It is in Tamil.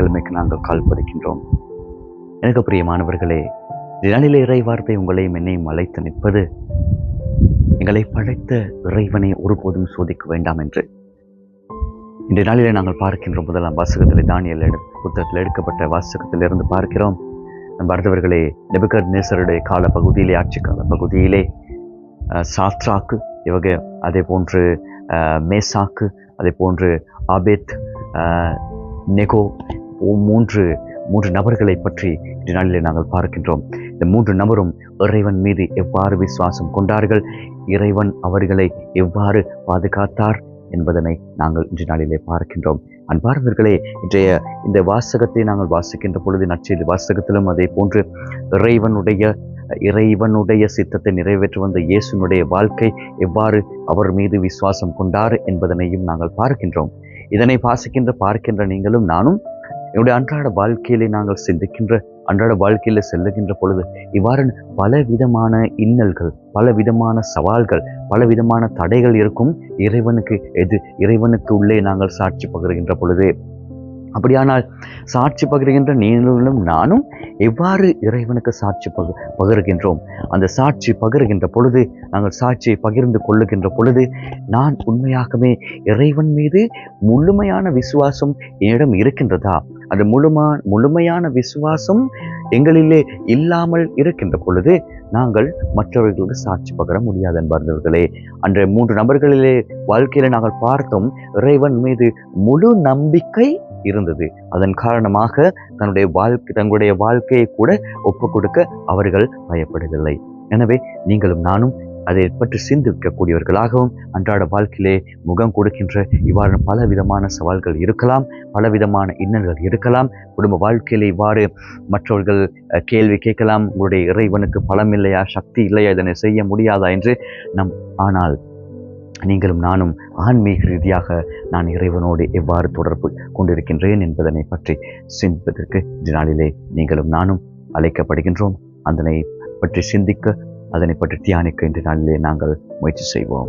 வெள்ளிக்கிழமைக்கு நாங்கள் கால் பதிக்கின்றோம். எனக்கு பிரியமானவர்களே, நாளிலே இறை வார்த்தை உங்களையும் என்னையும் அழைத்து நிற்பது, எங்களை படைத்த இறைவனை ஒருபோதும் சோதிக்க வேண்டாம் என்று. இன்றைய நாளிலே நாங்கள் பார்க்கின்ற முதலாம் வாசகத்தில், தானியேல் புத்தகத்தில் எடுக்கப்பட்ட வாசகத்திலிருந்து பார்க்கிறோம். பார்த்தவர்களே, நேபுகத்நேசருடைய கால பகுதியிலே, ஆட்சி கால பகுதியிலே சாத்ராக்கு, இவங்க அதே போன்று மேசாக்கு, அதே போன்று ஆபேத் நெகோ, மூன்று நபர்களை பற்றி இந்த நாளிலே நாங்கள் பார்க்கின்றோம். இந்த மூன்று நபரும் இறைவன் மீது எவ்வாறு விசுவாசம் கொண்டார்கள், இறைவன் அவர்களை எவ்வாறு பாதுகாத்தார் என்பதனை நாங்கள் இன்று நாளிலே பார்க்கின்றோம். அன்பார்ந்தவர்களே, இன்றைய இந்த வாசகத்தை நாங்கள் வாசிக்கின்ற பொழுது, நற்செய்தி வாசகத்திலும் அதே போன்று இறைவனுடைய சித்தத்தை நிறைவேற்ற வந்த இயேசுனுடைய வாழ்க்கை எவ்வாறு அவர் மீது விசுவாசம் கொண்டார் என்பதனையும் நாங்கள் பார்க்கின்றோம். இதனை பார்க்கின்ற நீங்களும் நானும் என்னுடைய அன்றாட வாழ்க்கையிலே நாங்கள் சிந்திக்கின்ற, அன்றாட வாழ்க்கையில செல்லுகின்ற பொழுது இவ்வாறு பலவிதமான இன்னல்கள், பலவிதமான சவால்கள், பலவிதமான தடைகள் இருக்கும். இறைவனுக்கு உள்ளே நாங்கள் சாட்சி பகிர்கின்ற பொழுது, அப்படியானால் சாட்சி பகிர்கின்ற நீங்களும் நானும் எவ்வாறு இறைவனுக்கு சாட்சி பகிர்கின்றோம்? அந்த சாட்சி பகிர்கின்ற பொழுது, நாங்கள் சாட்சியை பகிர்ந்து கொள்ளுகின்ற பொழுது, நான் உண்மையாகவே இறைவன் மீது முழுமையான விசுவாசம் என்னிடம் இருக்கின்றதா? அந்த முழுமையான விசுவாசம் எங்களிலே இல்லாமல் இருக்கின்ற பொழுது நாங்கள் மற்றவர்களுக்கு சாட்சி பகிர முடியாது. என்பவர்களே, அன்றைய மூன்று நபர்களிலே வாழ்க்கையில நாங்கள் பார்த்தோம், இறைவன் மீது முழு நம்பிக்கை இருந்தது. அதன் காரணமாக தங்களுடைய வாழ்க்கையை கூட ஒப்புக் கொடுக்க அவர்கள் பயப்படவில்லை. எனவே நீங்களும் நானும் அதை பற்றி சிந்திக்கக்கூடியவர்களாகவும், அன்றாட வாழ்க்கையிலே முகம் கொடுக்கின்ற இவ்வாறு பலவிதமான சவால்கள் இருக்கலாம், பலவிதமான இன்னல்கள் இருக்கலாம். குடும்ப வாழ்க்கையிலே இவ்வாறு மற்றவர்கள் கேள்வி கேட்கலாம், உங்களுடைய இறைவனுக்கு பலம் இல்லையா, சக்தி இல்லையா, இதனை செய்ய முடியாதா என்று. ஆனால் நீங்களும் நானும் ஆன்மீக ரீதியாக நான் இறைவனோடு எவ்வாறு தொடர்பு கொண்டிருக்கின்றேன் என்பதனை பற்றி சிந்திப்பதற்கு இந்த நாளிலே நீங்களும் நானும் அழைக்கப்படுகின்றோம். அதனை பற்றி சிந்திக்க, அதனை பற்றி தியானிக்க இந்த நாளிலே நாங்கள் முயற்சி செய்வோம்.